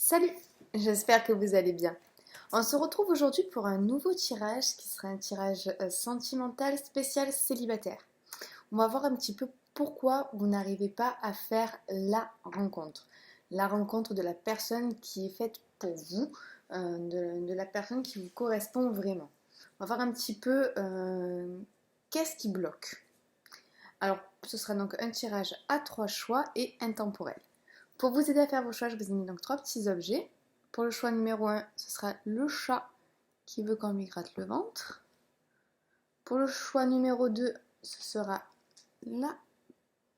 Salut, j'espère que vous allez bien. On se retrouve aujourd'hui pour un nouveau tirage qui sera un tirage sentimental spécial célibataire. On va voir un petit peu pourquoi vous n'arrivez pas à faire la rencontre. La rencontre de la personne qui est faite pour vous, de la personne qui vous correspond vraiment. On va voir un petit peu qu'est-ce qui bloque. Alors, ce sera donc un tirage à 3 choix et intemporel. Pour vous aider à faire vos choix, je vous ai mis donc 3 petits objets. Pour le choix numéro 1, ce sera le chat qui veut qu'on lui gratte le ventre. Pour le choix numéro 2, ce sera la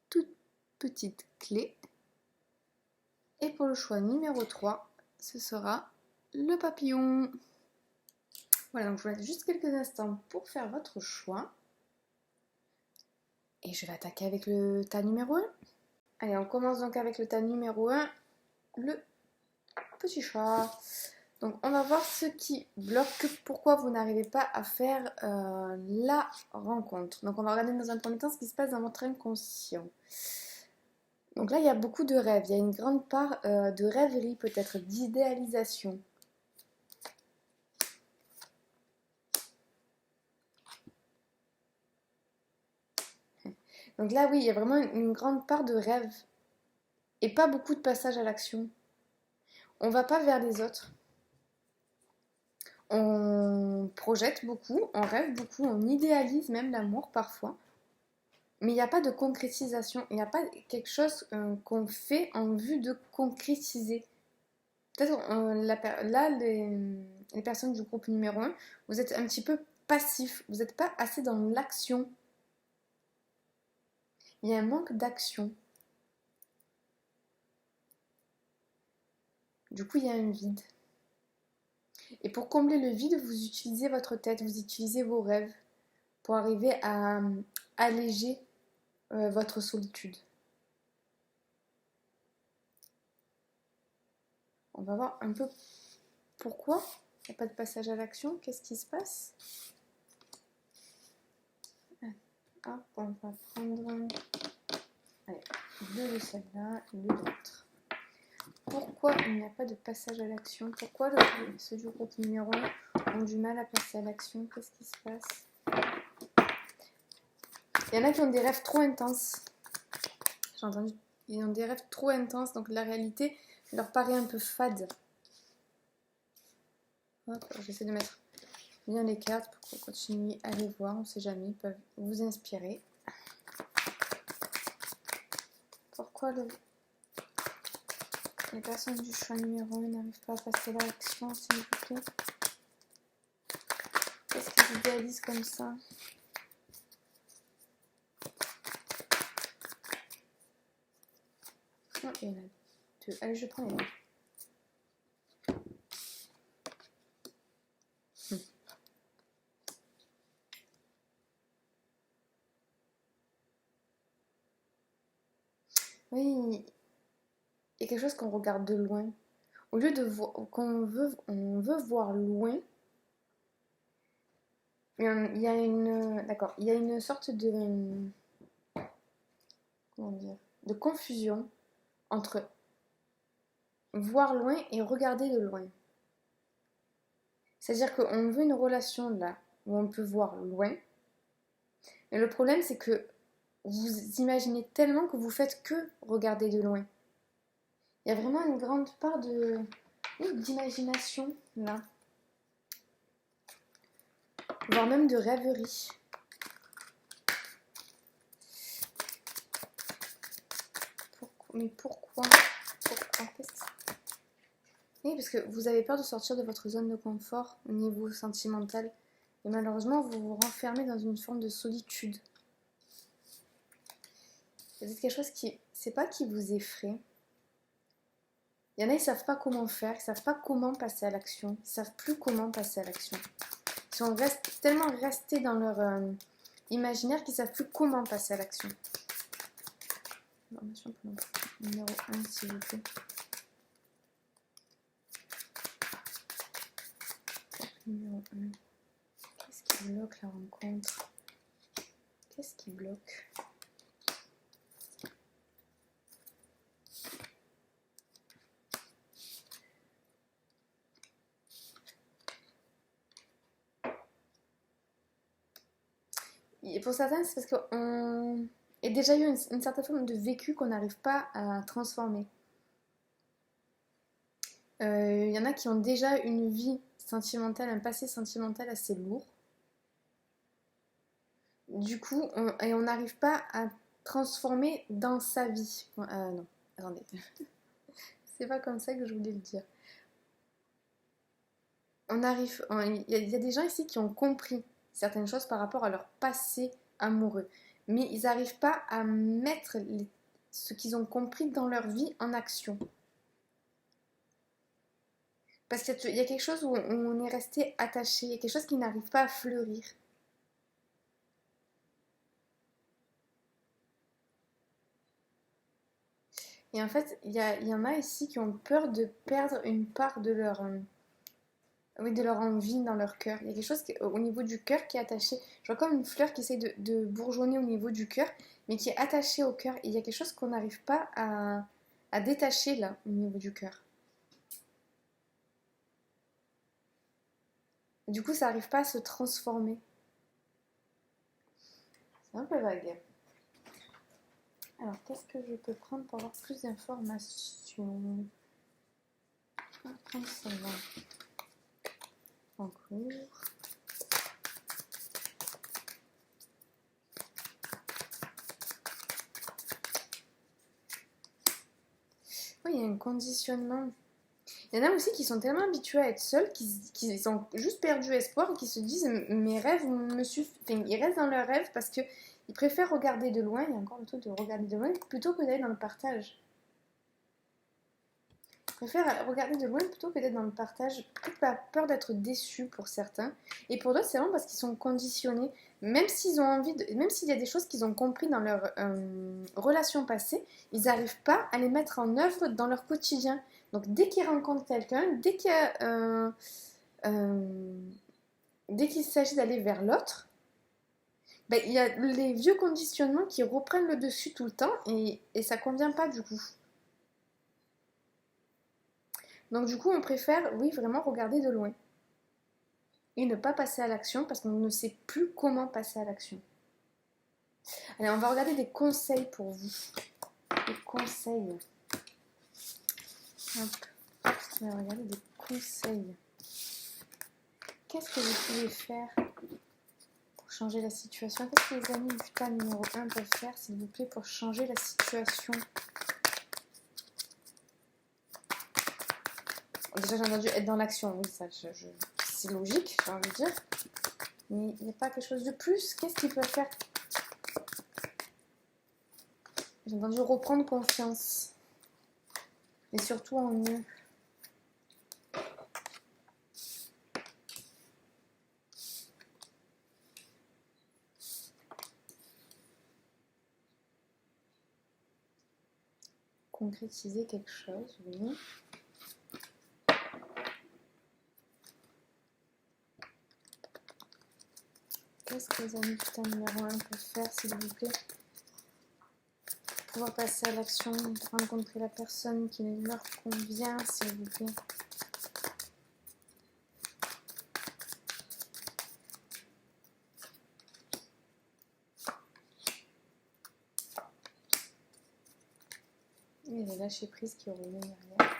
toute petite clé. Et pour le choix numéro 3, ce sera le papillon. Voilà, donc je vous laisse juste quelques instants pour faire votre choix. Et je vais attaquer avec le tas numéro 1. Allez, on commence donc avec le tas numéro 1, le petit chat. Donc on va voir ce qui bloque, pourquoi vous n'arrivez pas à faire la rencontre. Donc on va regarder dans un premier temps ce qui se passe dans votre inconscient. Donc là il y a beaucoup de rêves, il y a une grande part de rêverie, peut-être d'idéalisation. Donc là oui, il y a vraiment une grande part de rêve et pas beaucoup de passage à l'action. On va pas vers les autres. On projette beaucoup, on rêve beaucoup, on idéalise même l'amour parfois. Mais il n'y a pas de concrétisation, il n'y a pas quelque chose qu'on fait en vue de concrétiser. Peut-être là, les personnes du groupe numéro 1, vous êtes un petit peu passif, vous n'êtes pas assez dans l'action. Il y a un manque d'action. Du coup, il y a un vide. Et pour combler le vide, vous utilisez votre tête, vous utilisez vos rêves pour arriver à alléger votre solitude. On va voir un peu pourquoi il n'y a pas de passage à l'action. Qu'est-ce qui se passe? Hop, on va prendre allez, deux de celle-là, deux d'autres. Pourquoi il n'y a pas de passage à l'action? Pourquoi ceux du groupe numéro 1 ont du mal à passer à l'action? Qu'est-ce qui se passe? Il y en a qui ont des rêves trop intenses. J'ai entendu, ils ont des rêves trop intenses, donc la réalité leur paraît un peu fade. Hop, j'essaie de mettre bien les cartes pour qu'on continue à les voir, on ne sait jamais, ils peuvent vous inspirer. Pourquoi les personnes du choix numéro 1 n'arrivent pas à passer à l'action, s'il vous plaît? Qu'est-ce qu'ils idéalisent comme ça? Oh, il y en a deux. Allez, je prends les deux. Oui, il y a quelque chose qu'on regarde de loin. Au lieu de voir, on veut voir loin, il y a une sorte de, comment dire, de confusion entre voir loin et regarder de loin. C'est-à-dire qu'on veut une relation là où on peut voir loin, mais le problème c'est que vous imaginez tellement que vous faites que regarder de loin. Il y a vraiment une grande part d'imagination là, voire même de rêverie. Mais pourquoi? Oui, parce que vous avez peur de sortir de votre zone de confort au niveau sentimental. Et malheureusement, vous vous renfermez dans une forme de solitude. C'est quelque chose qui, c'est pas qui vous effraie. Il y en a, ils savent pas comment faire, ils savent pas comment passer à l'action. Ils savent plus comment passer à l'action. Ils sont tellement restés dans leur imaginaire qu'ils savent plus comment passer à l'action. Information pour le numéro 1, s'il vous plaît. Numéro 1. Qu'est-ce qui bloque la rencontre? Qu'est-ce qui bloque? Et pour certains, c'est parce qu'on a déjà eu une certaine forme de vécu qu'on n'arrive pas à transformer. Il y en a qui ont déjà une vie sentimentale, un passé sentimental assez lourd. Du coup, on n'arrive pas à transformer dans sa vie. Non, attendez. C'est pas comme ça que je voulais le dire. Il y a des gens ici qui ont compris certaines choses par rapport à leur passé amoureux. Mais ils n'arrivent pas à mettre ce qu'ils ont compris dans leur vie en action. Parce qu'il y a quelque chose où on est resté attaché, il y a quelque chose qui n'arrive pas à fleurir. Et en fait, il y en a ici qui ont peur de perdre une part de oui, de leur envie dans leur cœur. Il y a quelque chose au niveau du cœur qui est attaché. Je vois comme une fleur qui essaie de bourgeonner au niveau du cœur, mais qui est attachée au cœur. Et il y a quelque chose qu'on n'arrive pas à détacher là, au niveau du cœur. Du coup, ça n'arrive pas à se transformer. C'est un peu vague. Alors, qu'est-ce que je peux prendre pour avoir plus d'informations? Je vais prendre celle-là. En cours. Oui, il y a un conditionnement. Il y en a aussi qui sont tellement habitués à être seuls qu'ils ont juste perdu espoir et qui se disent mes rêves me suffisent. Enfin, ils restent dans leurs rêves parce qu'ils préfèrent regarder de loin, il y a encore le truc de regarder de loin, plutôt que d'aller dans le partage. Préfère regarder de loin plutôt que d'être dans le partage. Peut-être pas peur d'être déçu pour certains. Et pour d'autres, c'est vraiment parce qu'ils sont conditionnés. Même s'ils ont envie même s'il y a des choses qu'ils ont compris dans leur relation passée, ils n'arrivent pas à les mettre en œuvre dans leur quotidien. Donc dès qu'ils rencontrent quelqu'un, dès qu'il s'agit d'aller vers l'autre, ben, il y a les vieux conditionnements qui reprennent le dessus tout le temps et ça convient pas du coup. Donc du coup, on préfère, oui, vraiment regarder de loin. Et ne pas passer à l'action parce qu'on ne sait plus comment passer à l'action. Allez, on va regarder des conseils pour vous. Des conseils. Hop. On va regarder des conseils. Qu'est-ce que vous pouvez faire pour changer la situation? Qu'est-ce que les amis du tas numéro 1 peuvent faire, s'il vous plaît, pour changer la situation? Déjà, j'ai entendu être dans l'action. Oui, ça, c'est logique, j'ai envie de dire. Mais il n'y a pas quelque chose de plus. Qu'est-ce qu'ils peuvent faire? J'ai entendu reprendre confiance. Et surtout en eux. Concrétiser quelque chose, oui. Qu'est-ce que les amis putain numéro 1 peuvent faire, s'il vous plaît? Pouvoir passer à l'action, rencontrer la personne qui leur convient, s'il vous plaît. Il y a le lâcher prise qui remet derrière.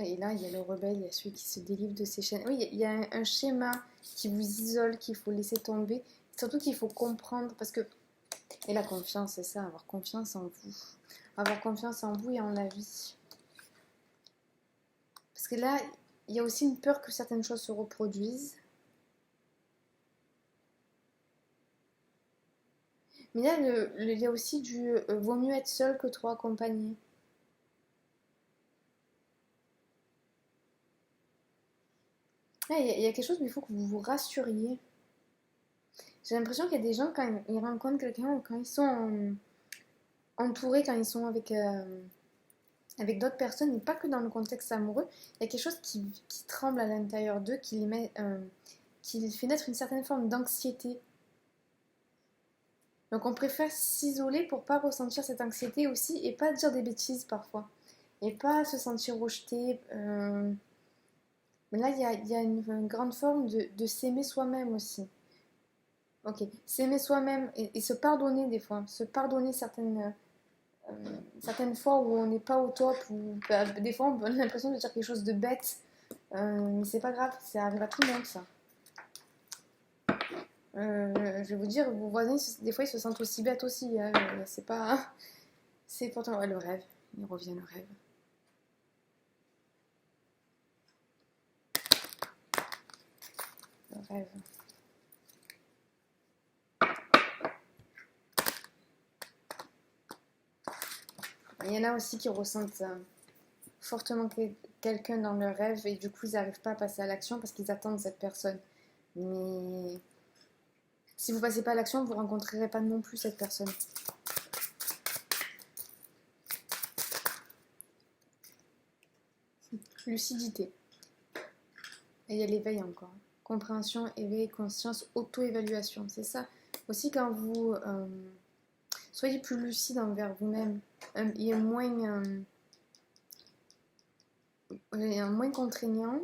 Et là, il y a le rebelle, il y a celui qui se délivre de ses chaînes. Oui, il y a un schéma qui vous isole, qu'il faut laisser tomber. Surtout qu'il faut comprendre, parce que... Et la confiance, c'est ça, avoir confiance en vous. Avoir confiance en vous et en la vie. Parce que là, il y a aussi une peur que certaines choses se reproduisent. Mais là, il y a aussi du vaut mieux être seul que trop accompagné. Là, il y a quelque chose où il faut que vous vous rassuriez. J'ai l'impression qu'il y a des gens, quand ils rencontrent quelqu'un ou quand ils sont entourés, quand ils sont avec d'autres personnes, et pas que dans le contexte amoureux, il y a quelque chose qui tremble à l'intérieur d'eux, qui les fait naître une certaine forme d'anxiété. Donc on préfère s'isoler pour pas ressentir cette anxiété aussi et pas dire des bêtises parfois. Et pas se sentir rejeté. Mais là, il y a une grande forme de s'aimer soi-même aussi. Ok, s'aimer soi-même et se pardonner des fois, se pardonner certaines fois où on n'est pas au top, ou bah, des fois on a l'impression de dire quelque chose de bête, mais c'est pas grave, ça arrive à tout le monde ça. Je vais vous dire, vos voisins, des fois ils se sentent aussi bêtes aussi, hein, c'est pas... C'est pourtant ouais, le rêve, il revient le rêve. Le rêve. Il y en a aussi qui ressentent fortement quelqu'un dans leur rêve et du coup ils n'arrivent pas à passer à l'action parce qu'ils attendent cette personne. Mais si vous passez pas à l'action, vous rencontrerez pas non plus cette personne. Lucidité. Et il y a l'éveil encore. Compréhension, éveil, conscience, auto-évaluation. C'est ça. Aussi quand vous soyez plus lucide envers vous-même, il y a moins contraignant,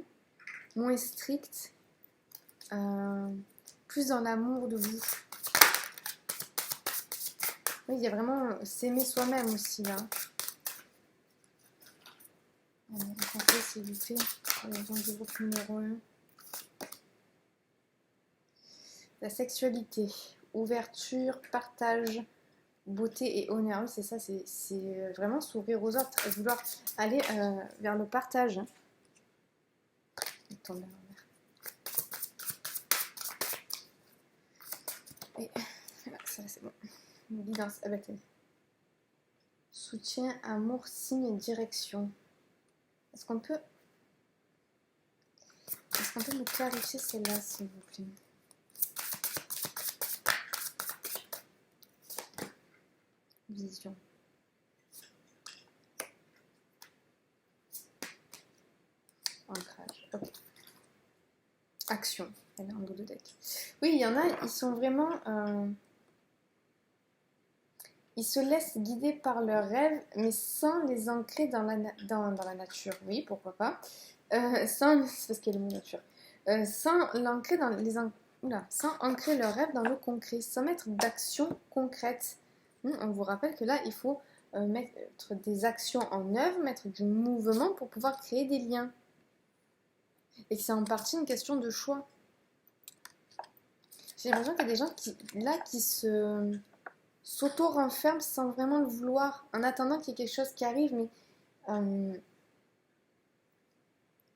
moins strict, plus dans l'amour de vous. Oui, il y a vraiment s'aimer soi-même aussi là. Allez, un conseil s'il vous plaît, pour les gens du groupe numéro 1. La sexualité, ouverture, partage, beauté et honneur. Oui, c'est ça, c'est vraiment s'ouvrir aux autres et vouloir aller vers le partage. Tomber à l'envers. Et voilà, ça c'est bon. Guidance avec les soutien, amour, signe et direction. Est-ce qu'on peut me clarifier celle-là, s'il vous plaît? Vision. Ancrage. Ok. Action. Elle est en dos de deck. Oui, il y en a, ils sont vraiment... ils se laissent guider par leurs rêves, mais sans les ancrer dans la nature. Oui, pourquoi pas. C'est parce qu'il y a le mot nature. Sans l'ancrer dans les... sans ancrer leurs rêves dans le concret, sans mettre d'action concrète. On vous rappelle que là, il faut mettre des actions en œuvre, mettre du mouvement pour pouvoir créer des liens. Et que c'est en partie une question de choix. J'ai l'impression qu'il y a des gens qui s'auto-renferment sans vraiment le vouloir, en attendant qu'il y ait quelque chose qui arrive, mais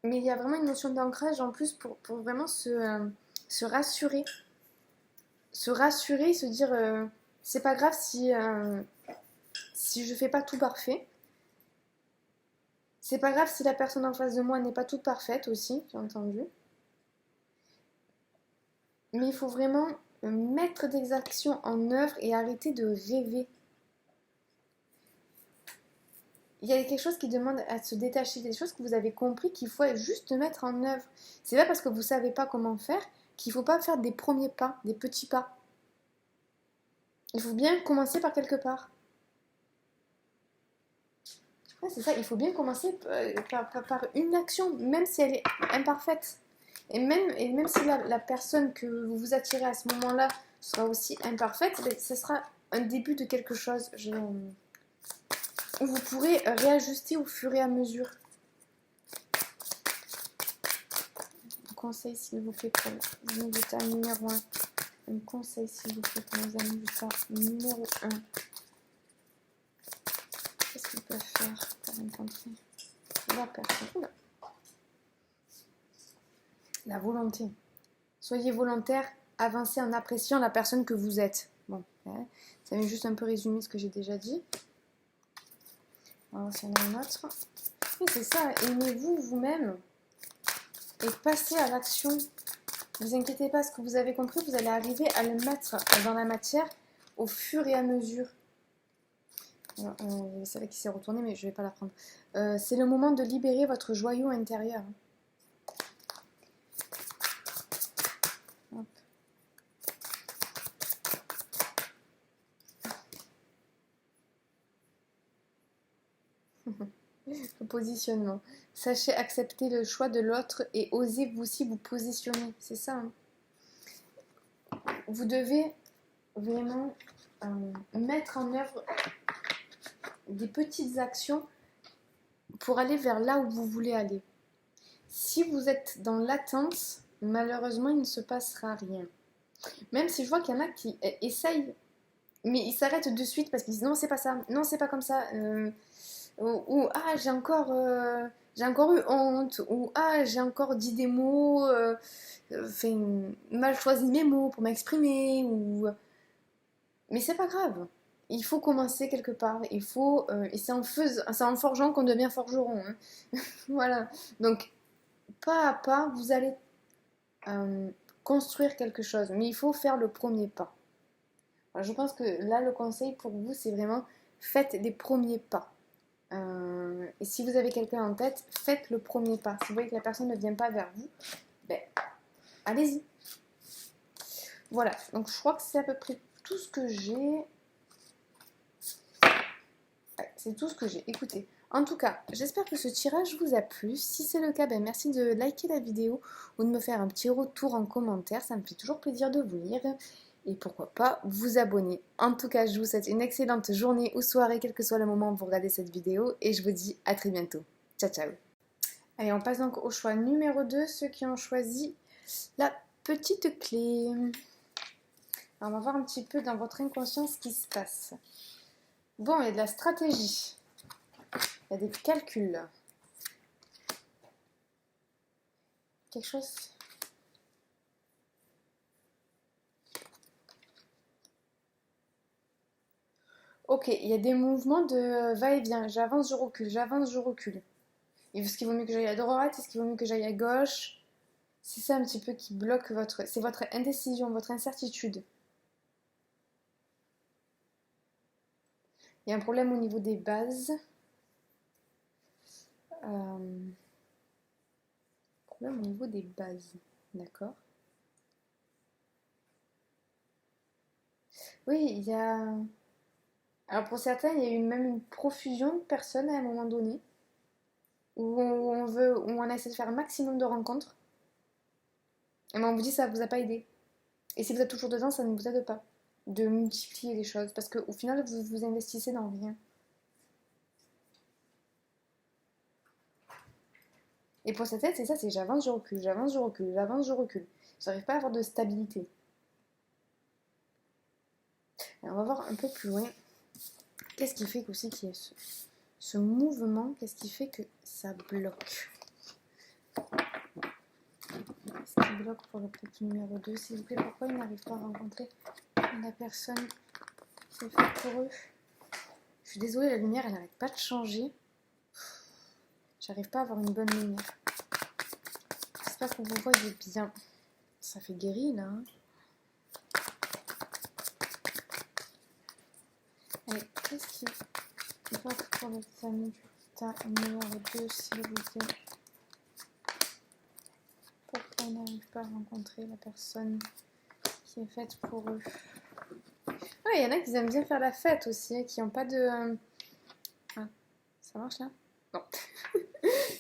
il y a vraiment une notion d'ancrage en plus pour vraiment se rassurer. Se rassurer, se dire c'est pas grave si je fais pas tout parfait. C'est pas grave si la personne en face de moi n'est pas toute parfaite aussi, j'ai entendu. Mais il faut vraiment mettre des actions en œuvre et arrêter de rêver. Il y a quelque chose qui demande à se détacher, des choses que vous avez compris qu'il faut juste mettre en œuvre. C'est pas parce que vous ne savez pas comment faire qu'il ne faut pas faire des premiers pas, des petits pas. Il faut bien commencer par quelque part. Ouais, c'est ça, il faut bien commencer par une action, même si elle est imparfaite. Et même si la personne que vous vous attirez à ce moment-là sera aussi imparfaite, ce sera un début de quelque chose. Où vous pourrez réajuster au fur et à mesure. Un conseil s'il vous plaît pour les amis du tas numéro 1. Un conseil s'il vous plaît pour les amis du tas numéro 1. Qu'est-ce qu'ils peuvent faire pour rencontrer la personne? La volonté. Soyez volontaire, avancez en appréciant la personne que vous êtes. Bon, ça vient juste un peu résumer ce que j'ai déjà dit. On va en faire un autre. Oui, c'est ça, aimez-vous vous-même et passez à l'action. Ne vous inquiétez pas, ce que vous avez compris, vous allez arriver à le mettre dans la matière au fur et à mesure. Alors, c'est vrai qu'il s'est retourné, mais je ne vais pas la prendre. C'est le moment de libérer votre joyau intérieur. Hop. Le positionnement. Sachez accepter le choix de l'autre et osez vous aussi vous positionner. C'est ça. Hein. vous devez vraiment mettre en œuvre des petites actions pour aller vers là où vous voulez aller. Si vous êtes dans l'attente, malheureusement, il ne se passera rien. Même si je vois qu'il y en a qui essayent, mais ils s'arrêtent de suite parce qu'ils disent non, c'est pas ça, non, c'est pas comme ça, ou ah, j'ai encore eu honte, ou ah, j'ai encore dit des mots, mal choisi mes mots pour m'exprimer, ou. Mais c'est pas grave. Il faut commencer quelque part. Il faut et c'est en forgeant qu'on devient forgeron. Hein. Voilà. Donc pas à pas, vous allez construire quelque chose, mais il faut faire le premier pas. Alors, je pense que là, le conseil pour vous, c'est vraiment faites des premiers pas. Et si vous avez quelqu'un en tête, faites le premier pas. Si vous voyez que la personne ne vient pas vers vous, ben, allez-y. Voilà, donc je crois que c'est à peu près tout ce que j'ai. Ouais, c'est tout ce que j'ai. Écoutez, en tout cas, j'espère que ce tirage vous a plu. Si c'est le cas, ben merci de liker la vidéo ou de me faire un petit retour en commentaire. Ça me fait toujours plaisir de vous lire. Et pourquoi pas vous abonner. En tout cas, je vous souhaite une excellente journée ou soirée, quel que soit le moment où vous regardez cette vidéo. Et je vous dis à très bientôt. Ciao, ciao. Allez, on passe donc au choix numéro 2, ceux qui ont choisi la petite clé. Alors, on va voir un petit peu dans votre inconscient ce qui se passe. Bon, il y a de la stratégie. Il y a des calculs. Quelque chose. Ok, il y a des mouvements de va-et-vient. J'avance, je recule, j'avance, je recule. Est-ce qu'il vaut mieux que j'aille à droite? Est-ce qu'il vaut mieux que j'aille à gauche? C'est ça un petit peu qui bloque votre. C'est votre indécision, votre incertitude. Il y a un problème au niveau des bases. Problème au niveau des bases. D'accord. Oui, il y a. Alors pour certains, il y a eu même une profusion de personnes à un moment donné. Où on essaie de faire un maximum de rencontres. Et ben on vous dit que ça ne vous a pas aidé. Et si vous êtes toujours dedans, ça ne vous aide pas de multiplier les choses. Parce qu'au final, vous vous investissez dans rien. Et pour cette tête, c'est ça, c'est j'avance, je recule, j'avance, je recule, j'avance, je recule. J'arrive pas à avoir de stabilité. Alors, on va voir un peu plus loin. Qu'est-ce qui fait aussi qu'il y a ce mouvement? Qu'est-ce qui fait que ça bloque? Ce qui bloque pour le petit numéro 2, s'il vous plaît, pourquoi ils n'arrivent pas à rencontrer la personne qui est faite pour eux? Je suis désolée, la lumière, elle n'arrête pas de changer. J'arrive pas à avoir une bonne lumière. J'espère que vous voyez bien. Ça fait guéri, là. Hein. Allez, qu'est-ce qui bloque pour le famille du tas numéro 2, s'il vous plaît? Pourquoi on n'arrive pas à rencontrer la personne qui est faite pour eux? Ah, il y en a qui aiment bien faire la fête aussi, hein, qui n'ont pas de... Ah, ça marche là? Non.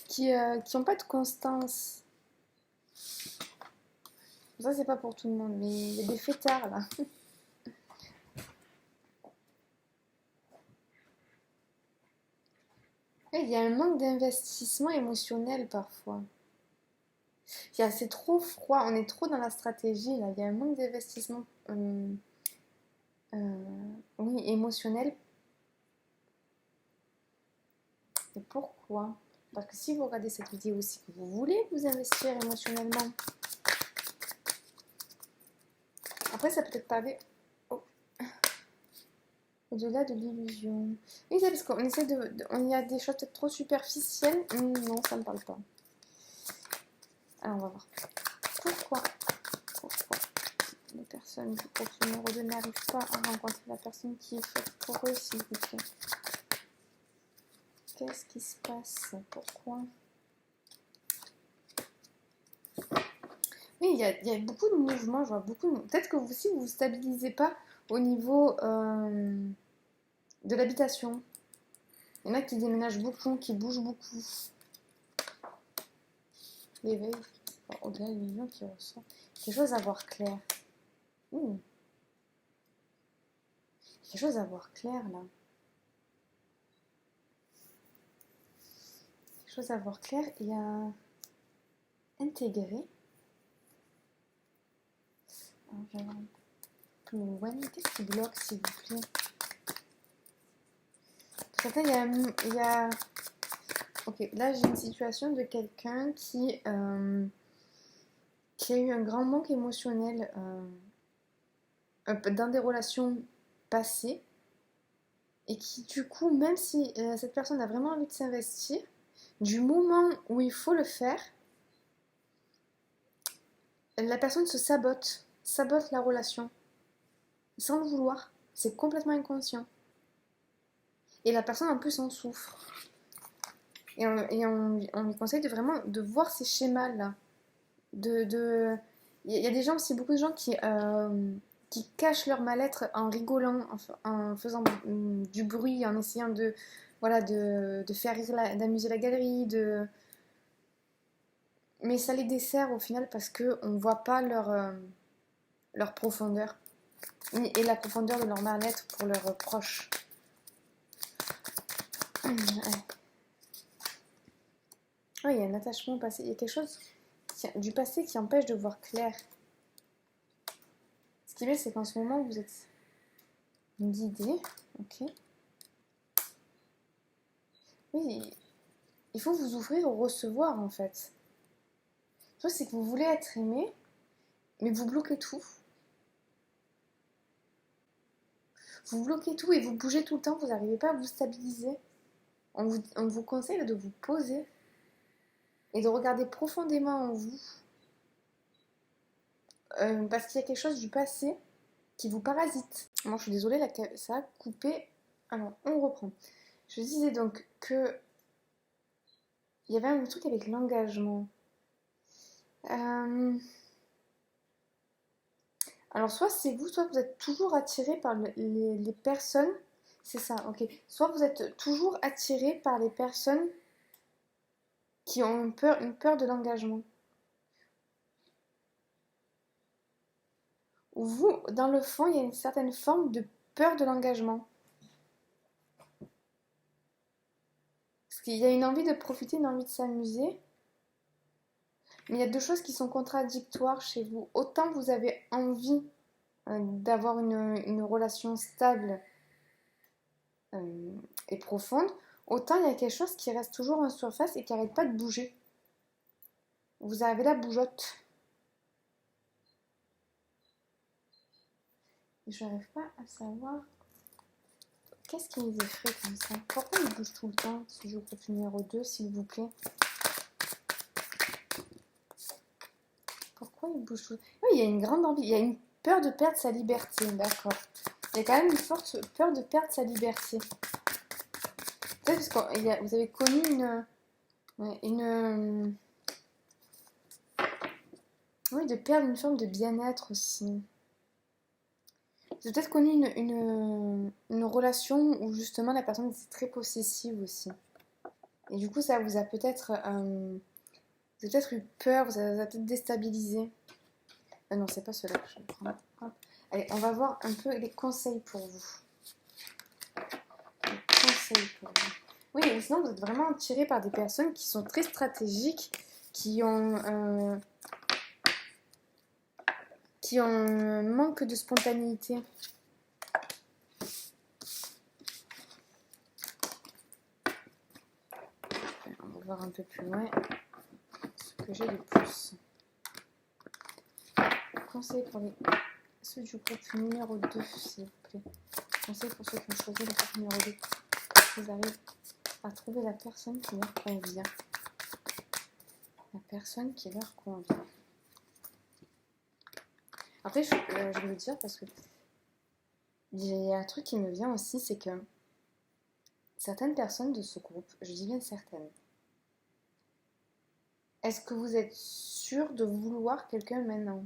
qui n'ont pas de constance. Ça, c'est pas pour tout le monde, mais il y a des fêtards là. Et il y a un manque d'investissement émotionnel parfois. C'est trop froid, on est trop dans la stratégie là. Il y a un manque d'investissement oui, émotionnel. Et pourquoi? Parce que si vous regardez cette vidéo aussi, que vous voulez vous investir émotionnellement. Après, ça peut être parler au-delà de l'illusion. Oui, c'est parce qu'on essaie on y a des choses peut-être trop superficielles. Non, ça ne me parle pas. Alors, on va voir. Pourquoi les personnes du groupe numéro 2 n'arrivent pas à rencontrer la personne qui est faite pour eux, s'il vous plaît? Qu'est-ce qui se passe? Pourquoi? Oui, il y a beaucoup de mouvements, je vois beaucoup de... Peut-être que vous aussi, vous ne stabilisez pas au niveau de l'habitation. Il y en a qui déménagent beaucoup, qui bougent beaucoup. L'éveil, au-delà de l'illusion qui ressent. Quelque chose à voir clair. Quelque chose à voir clair là. Quelque chose à voir clair. Il y a intégrer. Alors, je vais avoir un peu plus loin. Qu'est-ce qui bloque, s'il vous plaît? Peut-être il y a... Ok, là j'ai une situation de quelqu'un qui a eu un grand manque émotionnel dans des relations passées et qui du coup, même si cette personne a vraiment envie de s'investir, du moment où il faut le faire, la personne se sabote la relation, sans le vouloir. C'est complètement inconscient. Et la personne en plus en souffre. On lui conseille de vraiment de voir ces schémas-là. Il y a des gens aussi, beaucoup de gens qui cachent leur mal-être en rigolant, en faisant du bruit, en essayant voilà, de faire rire, d'amuser la galerie, mais ça les dessert au final parce qu'on ne voit pas leur profondeur et la profondeur de leur mal-être pour leurs proches. Ouais, il y a un attachement au passé, il y a quelque chose du passé qui empêche de voir clair. Ce qui est bien, c'est qu'en ce moment, vous êtes guidé. Ok. Oui, il faut vous ouvrir au recevoir, en fait. Le truc, c'est que vous voulez être aimé, mais vous bloquez tout. Vous bloquez tout et vous bougez tout le temps, vous n'arrivez pas à vous stabiliser. On vous conseille de vous poser et de regarder profondément en vous. Parce qu'il y a quelque chose du passé qui vous parasite. Moi, je suis désolée, ça a coupé. Alors, on reprend. Je disais donc que il y avait un truc avec l'engagement. Alors, soit c'est vous, soit vous êtes toujours attiré par les personnes. C'est ça, ok. Soit vous êtes toujours attiré par les personnes qui ont une peur de l'engagement. Ou vous, dans le fond, il y a une certaine forme de peur de l'engagement. Parce qu'il y a une envie de profiter, une envie de s'amuser. Mais il y a deux choses qui sont contradictoires chez vous. Autant vous avez envie d'avoir une relation stable et profonde, autant il y a quelque chose qui reste toujours en surface et qui n'arrête pas de bouger. Vous avez la bougeotte. Et je n'arrive pas à savoir qu'est-ce qui les effraie comme ça. Pourquoi il bouge tout le temps, ce jeu groupe numéro 2, s'il vous plaît? Pourquoi il bouge tout le temps? Oui, il y a une grande envie, il y a une peur de perdre sa liberté, d'accord. Il y a quand même une forte peur de perdre sa liberté. Peut-être parce que vous avez connu oui, de perdre une forme de bien-être aussi. Vous avez peut-être connu une relation où justement la personne était très possessive aussi. Et du coup, ça vous a peut-être vous avez peut-être eu peur, vous a peut-être déstabilisé. Non, c'est pas cela que je vais prendre. Hop. Allez, on va voir un peu les conseils pour vous. Les conseils pour vous. Oui, ou sinon vous êtes vraiment attiré par des personnes qui sont très stratégiques, qui ont un manque de spontanéité. On va voir un peu plus loin ce que j'ai de plus. Conseil pour ceux du groupe numéro 2, s'il vous plaît. Conseil pour ceux qui ont choisi le groupe numéro 2. Vous arrivez à trouver la personne qui leur convient. La personne qui leur convient. Après, je vais le dire parce que il y a un truc qui me vient aussi, c'est que certaines personnes de ce groupe, je dis bien certaines, est-ce que vous êtes sûr de vouloir quelqu'un maintenant?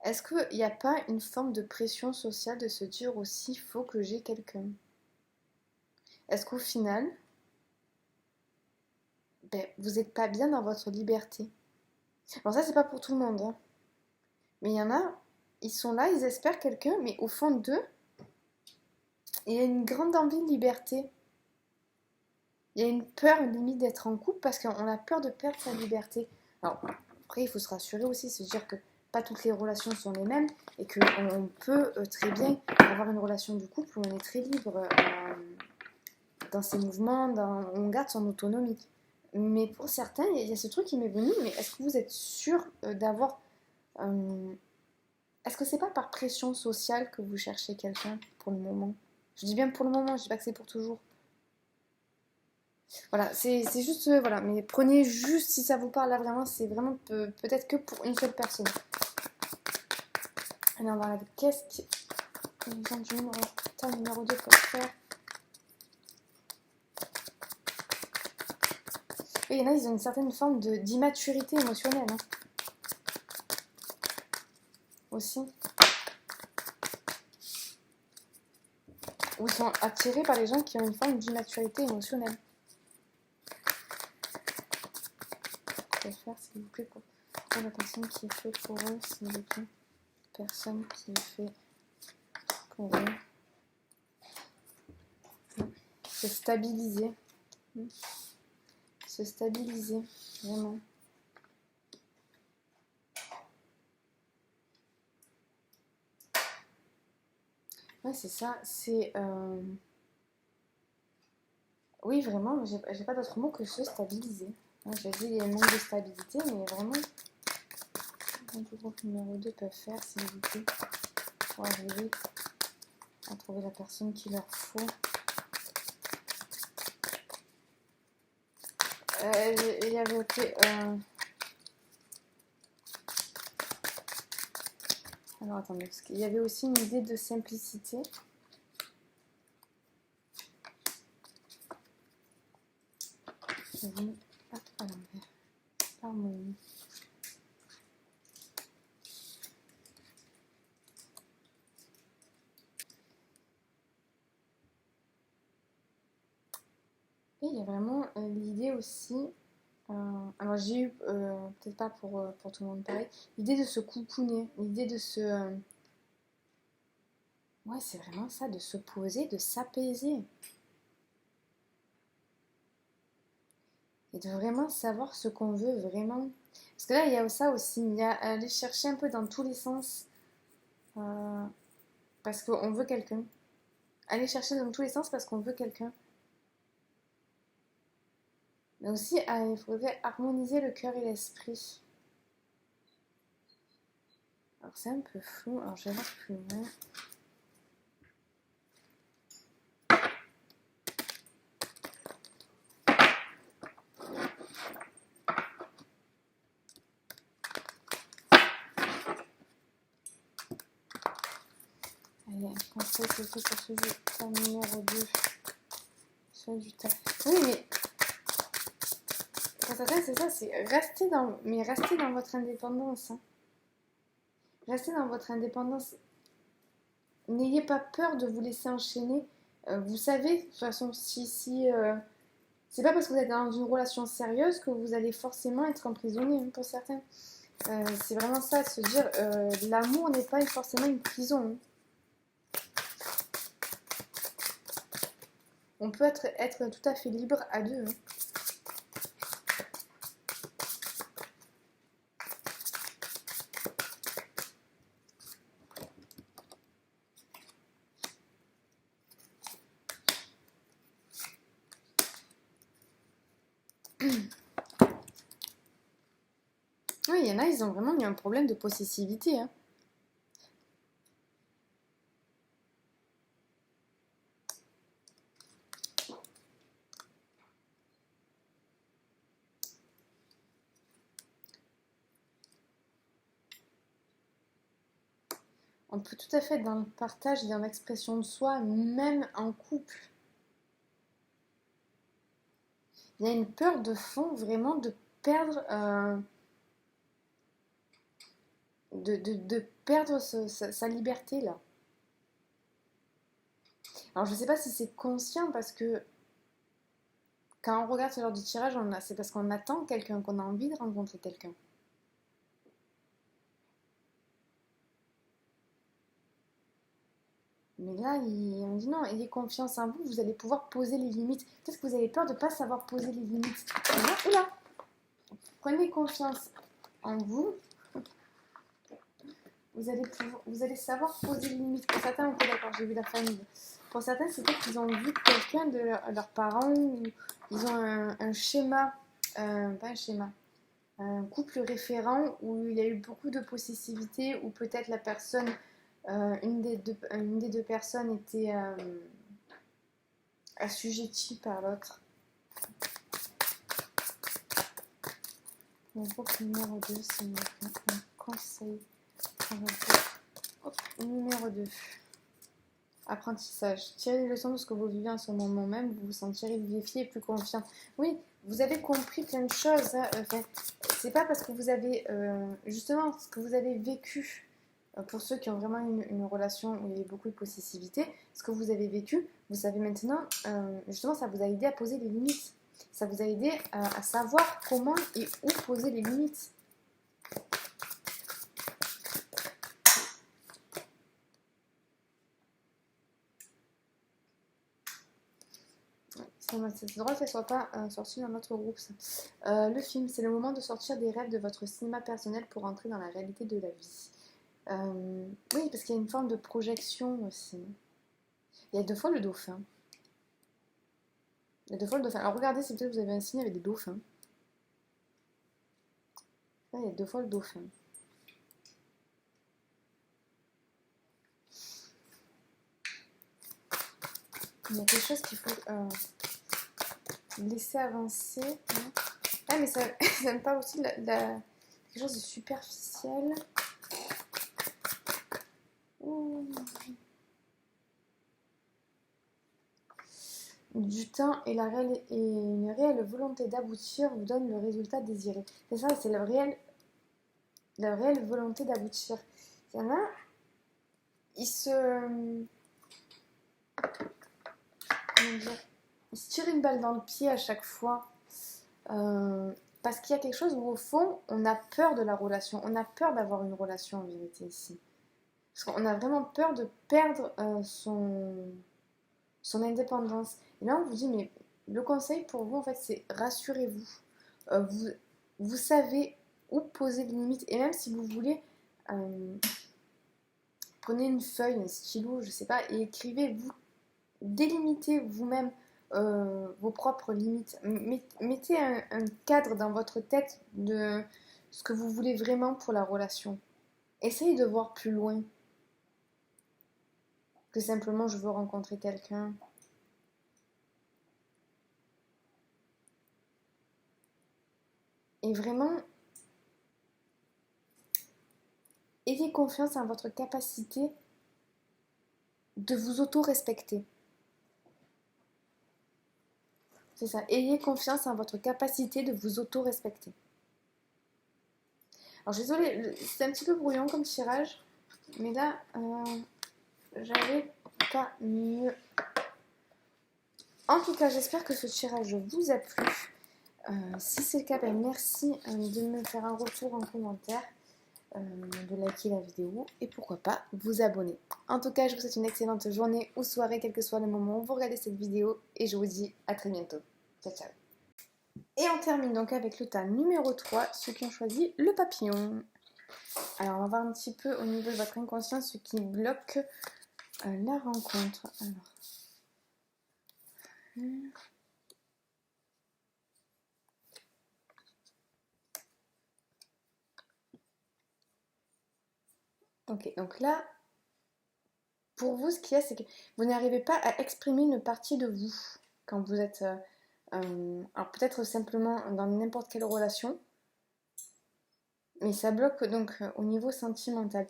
Est-ce qu'il n'y a pas une forme de pression sociale de se dire aussi, il faut que j'ai quelqu'un? Est-ce qu'au final, vous n'êtes pas bien dans votre liberté? Alors ça, c'est pas pour tout le monde, hein. Mais il y en a, ils sont là, ils espèrent quelqu'un, mais au fond d'eux, il y a une grande envie de liberté. Il y a une peur limite d'être en couple parce qu'on a peur de perdre sa liberté. Alors, après, il faut se rassurer aussi, se dire que pas toutes les relations sont les mêmes et qu'on peut très bien avoir une relation de couple où on est très libre dans ses mouvements, on garde son autonomie. Mais pour certains, il y a ce truc qui m'est venu, mais est-ce que vous êtes sûr d'avoir... est-ce que c'est pas par pression sociale que vous cherchez quelqu'un pour le moment? Je dis bien pour le moment, je dis pas que c'est pour toujours. Voilà, c'est juste, voilà, mais prenez juste si ça vous parle là vraiment, c'est vraiment peut-être que pour une seule personne. Allez, on va regarder qu'est-ce que les gens du numéro 2 peuvent faire. Et il y en a, ils ont une certaine forme d'immaturité émotionnelle, hein, aussi. Ou ils sont attirés par les gens qui ont une forme d'immaturité émotionnelle. Quoi faire, s'il vous plaît, pour la personne qui est fait pour eux, s'il vous plaît. Personne qui est fait pour eux. Se stabiliser. Se stabiliser, vraiment. Ouais, c'est ça. C'est... Oui, vraiment, j'ai pas d'autre mot que se stabiliser. J'ai dit les manques de stabilité, mais vraiment, le groupe numéro 2 peuvent faire, s'il vous plaît, pour arriver à trouver la personne qu'il leur faut. Il y avait ok. Alors attendez, parce qu'il y avait aussi une idée de simplicité. Je vais mettre à l'envers. Harmonie. Et il y a vraiment l'idée aussi. Alors j'ai eu, peut-être pas pour tout le monde pareil, l'idée de se coucouner, l'idée de se... ouais, c'est vraiment ça, de se poser, de s'apaiser. Et de vraiment savoir ce qu'on veut vraiment. Parce que là, il y a ça aussi, il y a aller chercher un peu dans tous les sens. Parce qu'on veut quelqu'un. Aller chercher dans tous les sens parce qu'on veut quelqu'un. Mais aussi, il faudrait harmoniser le cœur et l'esprit. Alors c'est un peu flou, alors je vais voir plus loin. Allez, un conseil c'est pour celui du numéro 2. Celui du tas. Oui, mais pour certains, c'est ça, c'est rester dans votre indépendance. Hein. Restez dans votre indépendance. N'ayez pas peur de vous laisser enchaîner. Vous savez, de toute façon, si c'est pas parce que vous êtes dans une relation sérieuse que vous allez forcément être emprisonné, hein, pour certains. C'est vraiment ça, se dire, l'amour n'est pas forcément une prison. Hein. On peut être tout à fait libre à deux. Hein. Oui, il y en a, ils ont vraiment eu un problème de possessivité. Hein. On peut tout à fait être dans le partage et dans l'expression de soi, même en couple. Il y a une peur de fond, vraiment, de perdre, de perdre sa liberté, là. Alors, je ne sais pas si c'est conscient, parce que quand on regarde ce genre de tirage, c'est parce qu'on attend quelqu'un, qu'on a envie de rencontrer quelqu'un. là, on dit non, ayez confiance en vous, vous allez pouvoir poser les limites. Peut-être que vous avez peur de ne pas savoir poser les limites. Et là, oula, prenez confiance en vous. Vous allez savoir poser les limites. Pour certains, ok, d'accord, j'ai vu la famille. Pour certains, c'est peut-être qu'ils ont vu quelqu'un de leurs parents, ou ils ont un schéma, pas un schéma, un couple référent où il y a eu beaucoup de possessivité, où peut-être la personne, une des deux personnes était assujettie par l'autre. Mon groupe numéro 2, c'est un conseil. Hop, numéro 2. Apprentissage. Tirez les leçons de ce que vous vivez en ce moment même, vous vous sentirez vivifié et plus confiant. Oui, vous avez compris plein de choses. Hein. Enfin, c'est pas parce que vous avez justement ce que vous avez vécu, pour ceux qui ont vraiment une relation où il y a beaucoup de possessivité, ce que vous avez vécu, vous savez maintenant, justement, ça vous a aidé à poser les limites. Ça vous a aidé à savoir comment et où poser les limites. C'est drôle qu'elle soit pas sortie dans notre groupe. Ça. Le film, c'est le moment de sortir des rêves de votre cinéma personnel pour entrer dans la réalité de la vie. Oui, parce qu'il y a une forme de projection aussi. Il y a deux fois le dauphin. Il y a deux fois le dauphin. Alors regardez si peut-être vous avez un signe avec des dauphins. Là, il y a deux fois le dauphin. Il y a quelque chose qu'il faut laisser avancer. Ah, mais ça me parle aussi de quelque chose de superficiel. Ouh. Du temps et une réelle volonté d'aboutir vous donne le résultat désiré. C'est ça, c'est la réelle volonté d'aboutir. Il y en a, ils se... Comment dire, ils se tirent une balle dans le pied à chaque fois. Parce qu'il y a quelque chose où, au fond, on a peur de la relation. On a peur d'avoir une relation, en vérité, ici. Parce qu'on a vraiment peur de perdre son indépendance. Et là, on vous dit, mais le conseil pour vous, en fait, c'est rassurez-vous. Vous, vous savez où poser les limites. Et même si vous voulez, prenez une feuille, un stylo, je sais pas, et écrivez, vous délimitez vous-même vos propres limites. Mettez un cadre dans votre tête de ce que vous voulez vraiment pour la relation. Essayez de voir plus loin que simplement je veux rencontrer quelqu'un. Et vraiment, ayez confiance en votre capacité de vous auto-respecter. C'est ça, ayez confiance en votre capacité de vous auto-respecter. Alors, je suis désolée, c'est un petit peu brouillon comme tirage, mais là, j'avais pas mieux. En tout cas, j'espère que ce tirage vous a plu. Si c'est le cas, ben merci de me faire un retour en commentaire, de liker la vidéo et pourquoi pas vous abonner. En tout cas, je vous souhaite une excellente journée ou soirée, quel que soit le moment où vous regardez cette vidéo et je vous dis à très bientôt. Ciao, ciao. Et on termine donc avec le tas numéro 3, ceux qui ont choisi le papillon. Alors, on va voir un petit peu au niveau de votre inconscient ce qui bloque la rencontre. Alors. Ok, donc là, pour vous, ce qu'il y a, c'est que vous n'arrivez pas à exprimer une partie de vous quand vous êtes... alors peut-être simplement dans n'importe quelle relation, mais ça bloque donc au niveau sentimental.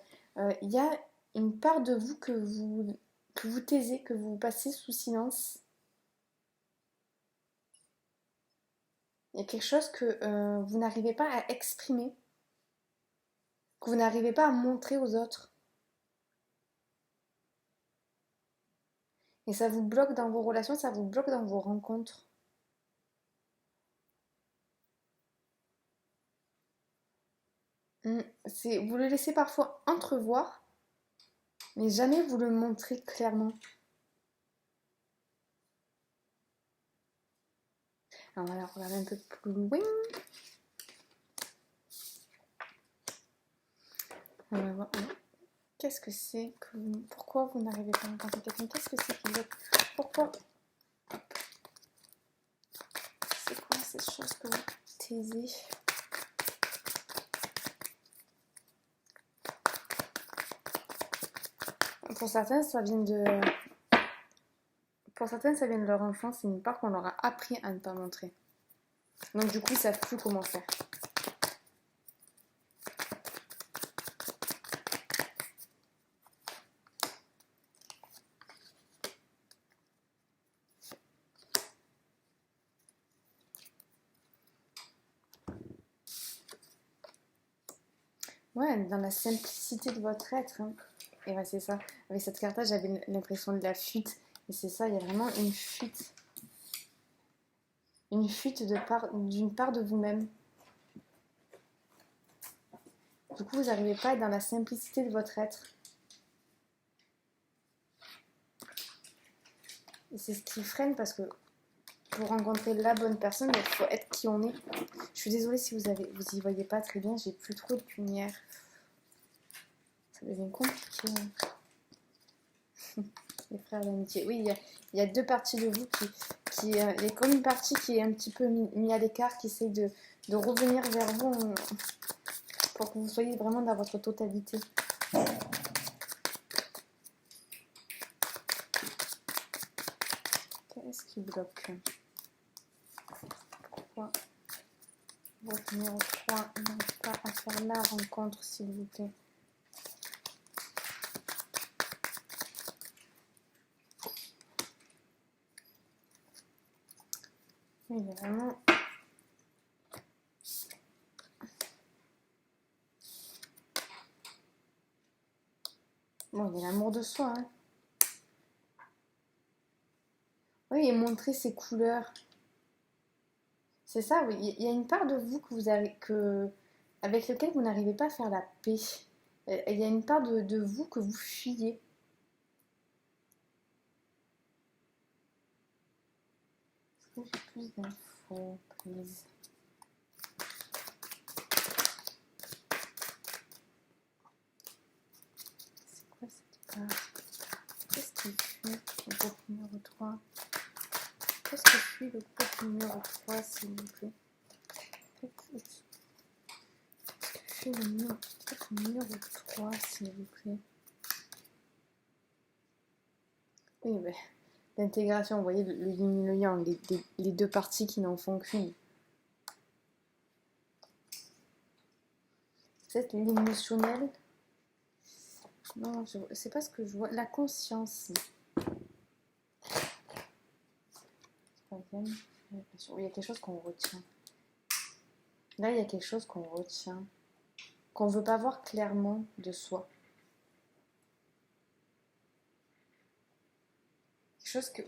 Il y a une part de vous que vous taisez, que vous passez sous silence. Il y a quelque chose que vous n'arrivez pas à exprimer, que vous n'arrivez pas à montrer aux autres. Et ça vous bloque dans vos relations, ça vous bloque dans vos rencontres. Vous le laissez parfois entrevoir, Mais jamais vous le montrez clairement. Alors, on va regarder un peu plus loin. On va voir. Qu'est-ce que c'est que vous... Pourquoi vous n'arrivez pas à rencontrer quelqu'un? Qu'est-ce que c'est que vous êtes... Pourquoi? C'est quoi cette chose que vous taisez? Pour certains, ça vient de... Pour certains, ça vient de leur enfance. C'est une part qu'on leur a appris à ne pas montrer. Donc du coup, ils savent plus comment faire. Ouais, dans la simplicité de votre être. Hein. Et ouais, c'est ça. Avec cette carte-là, j'avais l'impression de la fuite. Et c'est ça, il y a vraiment une fuite. Une fuite d'une part de vous-même. Du coup, vous n'arrivez pas à être dans la simplicité de votre être. Et c'est ce qui freine parce que pour rencontrer la bonne personne, il faut être qui on est. Je suis désolée si vous y voyez pas très bien, j'ai plus trop de lumière. Ça devient compliqué. Les frères d'amitié. Oui, il y a deux parties de vous il y a comme une partie qui est un petit peu mise à l'écart, qui essaye de revenir vers vous pour que vous soyez vraiment dans votre totalité. Qu'est-ce qui bloque? Pourquoi votre numéro 3 n'arrive pas à faire la rencontre, s'il vous plaît? Oui, il y a vraiment... Bon, il y a l'amour de soi, hein. Oui, et montrer ses couleurs. C'est ça, oui. Il y a une part de vous avec lequel vous n'arrivez pas à faire la paix. Il y a une part de vous que vous fuyez. Est-ce que j'ai plus d'infos, please? C'est quoi cette part? Qu'est-ce qui fuit le groupe numéro 3? Qu'est-ce que fuit le groupe numéro 3, s'il vous plaît? Qu'est-ce que fuit le groupe numéro 3, s'il vous plaît? Oui, ben, l'intégration, vous voyez, le yin et le yang, les deux parties qui n'en font qu'une. Peut-être l'émotionnel. Non, c'est pas ce que je vois. La conscience. Il y a quelque chose qu'on retient. Là, il y a quelque chose qu'on retient. Qu'on ne veut pas voir clairement de soi. Quelque chose que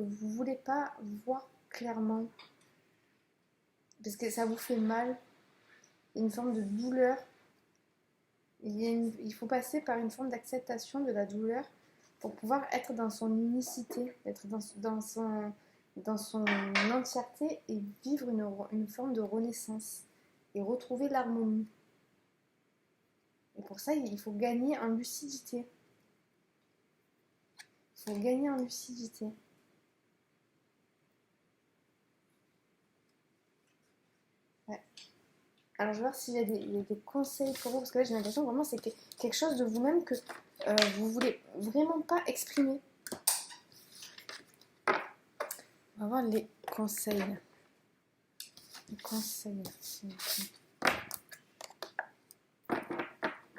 vous ne voulez pas voir clairement. Parce que ça vous fait mal. Une forme de douleur. Il faut passer par une forme d'acceptation de la douleur pour pouvoir être dans son unicité, être dans son entièreté et vivre une forme de renaissance et retrouver l'harmonie. Et pour ça, il faut gagner en lucidité. Il faut gagner en lucidité. Ouais. Alors, je vais voir s'il y a des conseils pour vous, parce que là, j'ai l'impression vraiment c'est quelque chose de vous-même que vous voulez vraiment pas exprimer. On va voir les conseils. Les conseils.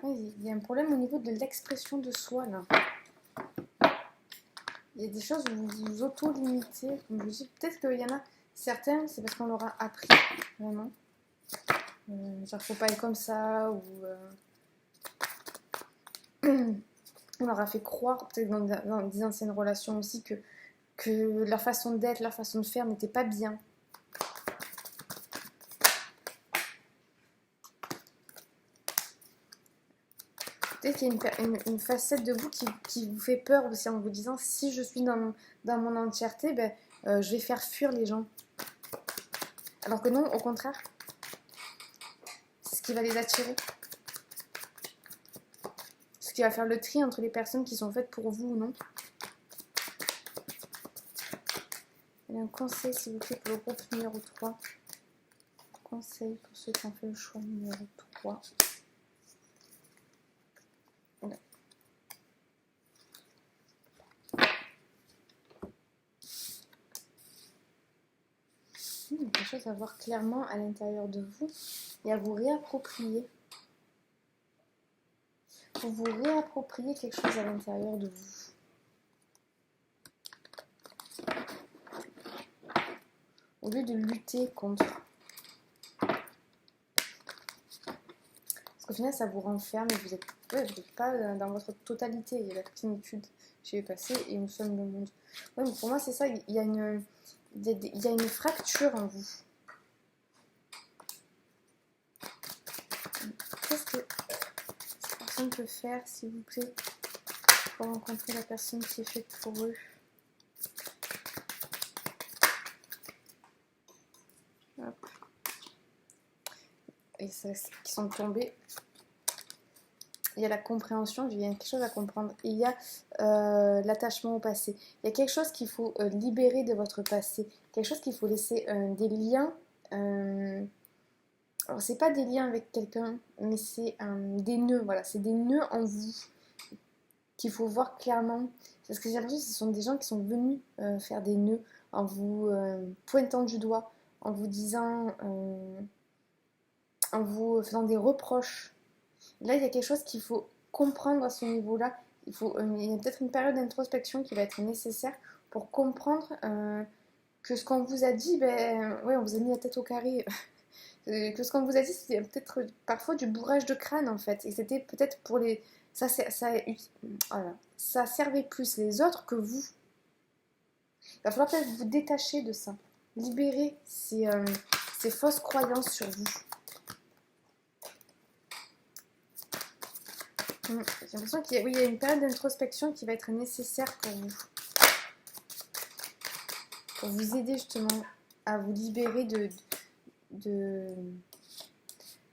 Oui, il y a un problème au niveau de l'expression de soi, là. Il y a des choses où vous vous auto-limitez. Comme je vous dis, peut-être qu'il y en a certains, c'est parce qu'on leur a appris, vraiment. Genre, faut pas être comme ça, ou... on leur a fait croire, peut-être dans des anciennes relations aussi, que leur façon d'être, leur façon de faire n'était pas bien. Peut-être qu'il y a une facette de vous qui vous fait peur aussi en vous disant si je suis dans mon entièreté, ben, je vais faire fuir les gens. Alors que non, au contraire, c'est ce qui va les attirer. Ce qui va faire le tri entre les personnes qui sont faites pour vous ou non. Et un conseil, s'il vous plaît, pour le groupe numéro 3. Conseil pour ceux qui ont fait le choix numéro 3. Voilà. Il y a quelque chose à voir clairement à l'intérieur de vous et à vous réapproprier. Pour vous réapproprier quelque chose à l'intérieur de vous. Au lieu de lutter contre. Parce qu'au final, ça vous renferme et vous n'êtes pas dans votre totalité. Il y a la plénitude. J'y ai passé et nous sommes le monde. Ouais, mais pour moi, c'est ça. Il y a une fracture en vous. Qu'est-ce que cette personne peut faire, s'il vous plaît, pour rencontrer la personne qui est faite pour eux? Hop. Et ça, qui sont tombés. Il y a la compréhension, il y a quelque chose à comprendre. Et il y a l'attachement au passé. Il y a quelque chose qu'il faut libérer de votre passé. Quelque chose qu'il faut laisser des liens. Alors, c'est pas des liens avec quelqu'un, mais c'est des nœuds. Voilà, c'est des nœuds en vous qu'il faut voir clairement. Parce que j'ai l'impression que ce sont des gens qui sont venus faire des nœuds en vous pointant du doigt, en vous disant, en vous faisant des reproches. Là, il y a quelque chose qu'il faut comprendre à ce niveau-là. Il y a peut-être une période d'introspection qui va être nécessaire pour comprendre que ce qu'on vous a dit, ben, ouais, on vous a mis la tête au carré. Que ce qu'on vous a dit, c'était peut-être parfois du bourrage de crâne, en fait. Et c'était peut-être pour les... voilà. Ça servait plus les autres que vous. Il va falloir peut-être vous détacher de ça. Libérer ces fausses croyances sur vous. J'ai l'impression qu'il y a une période d'introspection qui va être nécessaire pour vous. Pour vous aider justement à vous libérer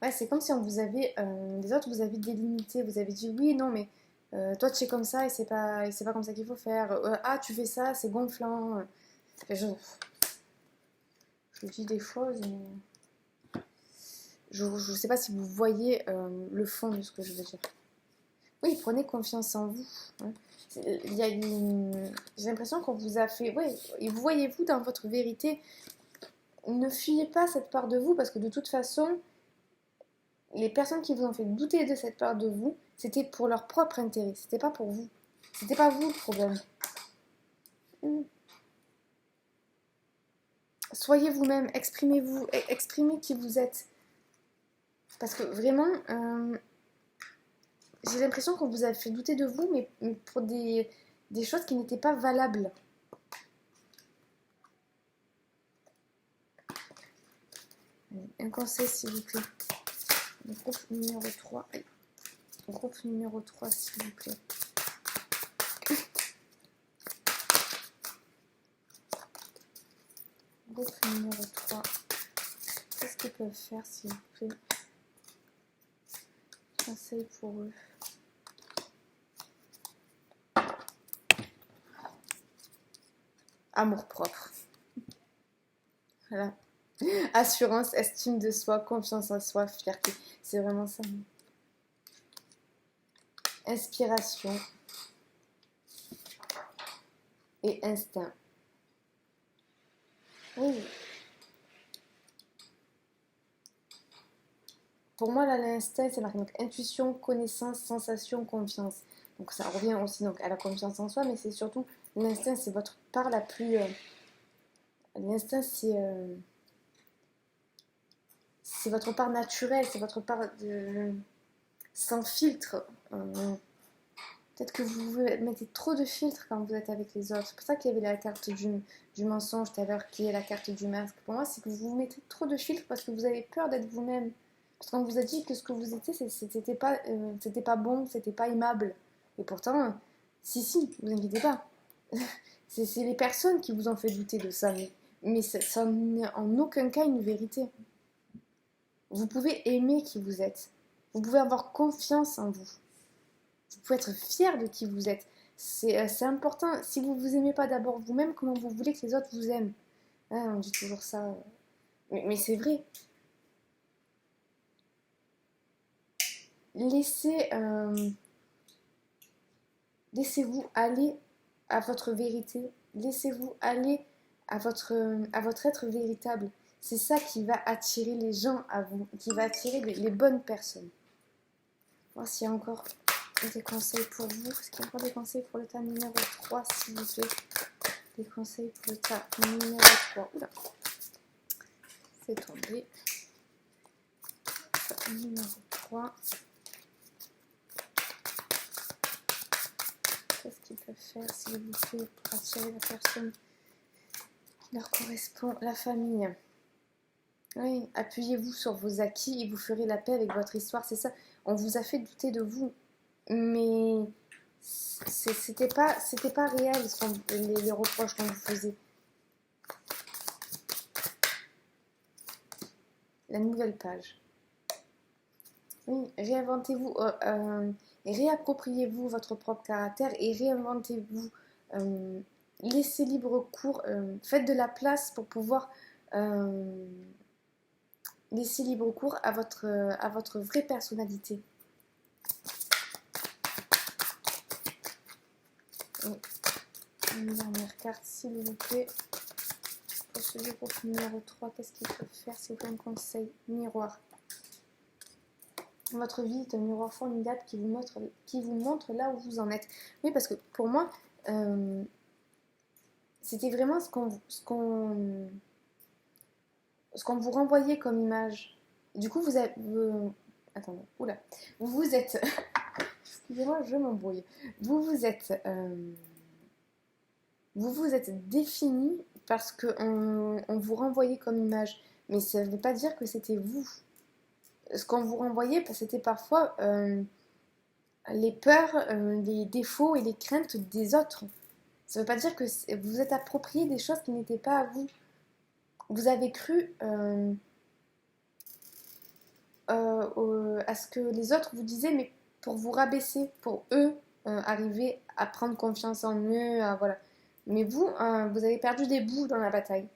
Ouais, c'est comme si on vous avait... les autres vous avez délimité, vous avez dit oui, non, mais toi tu es comme ça et c'est pas comme ça qu'il faut faire. Ah, tu fais ça, c'est gonflant. Je dis des choses, mais... Je ne sais pas si vous voyez le fond de ce que je veux dire. Oui, prenez confiance en vous. Hein. J'ai l'impression qu'on vous a fait... Oui, et vous voyez-vous dans votre vérité. Ne fuyez pas cette part de vous parce que de toute façon, les personnes qui vous ont fait douter de cette part de vous, c'était pour leur propre intérêt. C'était pas pour vous. C'était pas vous le problème. Soyez vous-même, exprimez-vous, exprimez qui vous êtes. Parce que vraiment... j'ai l'impression qu'on vous a fait douter de vous, mais pour des choses qui n'étaient pas valables. Un conseil, s'il vous plaît. Le groupe numéro 3. Le groupe numéro 3, s'il vous plaît. Groupe numéro 3. Qu'est-ce qu'ils peuvent faire, s'il vous plaît? Conseil pour eux. Amour propre. Voilà. Assurance, estime de soi, confiance en soi, fierté. C'est vraiment ça. Inspiration et instinct. Oui. Pour moi, là, l'instinct, c'est marqué. Donc, intuition, connaissance, sensation, confiance. Donc, ça revient aussi donc, à la confiance en soi, mais c'est surtout l'instinct, c'est votre part la plus... l'instinct, c'est votre part naturelle, c'est votre part sans filtre. Peut-être que vous mettez trop de filtres quand vous êtes avec les autres. C'est pour ça qu'il y avait la carte du mensonge tout à l'heure, qui est la carte du masque. Pour moi, c'est que vous mettez trop de filtres parce que vous avez peur d'être vous-même. Parce qu'on vous a dit que ce que vous étiez, c'était pas bon, c'était pas aimable. Et pourtant, si, vous inquiétez pas. C'est les personnes qui vous ont fait douter de ça. Mais ça n'est en aucun cas une vérité. Vous pouvez aimer qui vous êtes. Vous pouvez avoir confiance en vous. Vous pouvez être fier de qui vous êtes. C'est important. Si vous vous aimez pas d'abord vous-même, comment vous voulez que les autres vous aiment? On dit toujours ça. Mais c'est vrai. Laissez-vous aller à votre vérité. Laissez-vous aller à votre être véritable. C'est ça qui va attirer les gens à vous, qui va attirer les bonnes personnes. Voir s'il y a encore des conseils pour vous. Est-ce qu'il y a encore des conseils pour le tas numéro 3, s'il vous plaît? Des conseils pour le tas numéro 3. Oula, c'est tombé. Tas numéro 3. Qu'est-ce qu'ils peuvent faire, s'il vous plaît, pour attirer la personne qui leur correspond? La famille. Oui, appuyez-vous sur vos acquis et vous ferez la paix avec votre histoire. C'est ça. On vous a fait douter de vous, mais c'était pas réel les reproches qu'on vous faisait. La nouvelle page. Oui, réinventez-vous, réappropriez-vous votre propre caractère et réinventez-vous. Laissez libre cours, faites de la place pour pouvoir laisser libre cours à votre vraie personnalité. Et une dernière carte, s'il vous plaît. Pour ce groupe numéro 3, qu'est-ce qu'il faut faire? C'est un conseil. Miroir. Votre vie est un miroir formidable qui vous montre là où vous en êtes. Oui, parce que pour moi, c'était vraiment ce qu'on vous renvoyait comme image. Du coup, attendez, oula. Vous êtes... Excusez-moi, je m'embrouille. Vous vous êtes défini parce qu'on vous renvoyait comme image. Mais ça ne veut pas dire que c'était vous. Ce qu'on vous renvoyait, c'était parfois les peurs, les défauts et les craintes des autres. Ça ne veut pas dire que vous êtes approprié des choses qui n'étaient pas à vous. Vous avez cru à ce que les autres vous disaient, mais pour vous rabaisser, pour eux arriver à prendre confiance en eux, voilà. Mais vous avez perdu des bouts dans la bataille.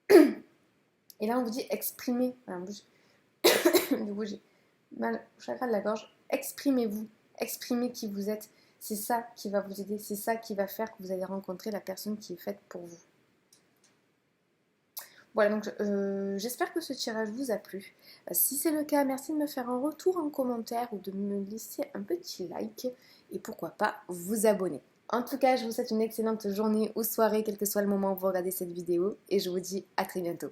Et là, on vous dit exprimer. Du coup, j'ai mal au chakra de la gorge. Exprimez-vous. Exprimez qui vous êtes. C'est ça qui va vous aider. C'est ça qui va faire que vous allez rencontrer la personne qui est faite pour vous. Voilà, donc j'espère que ce tirage vous a plu. Si c'est le cas, merci de me faire un retour en commentaire ou de me laisser un petit like. Et pourquoi pas vous abonner. En tout cas, je vous souhaite une excellente journée ou soirée, quel que soit le moment où vous regardez cette vidéo. Et je vous dis à très bientôt.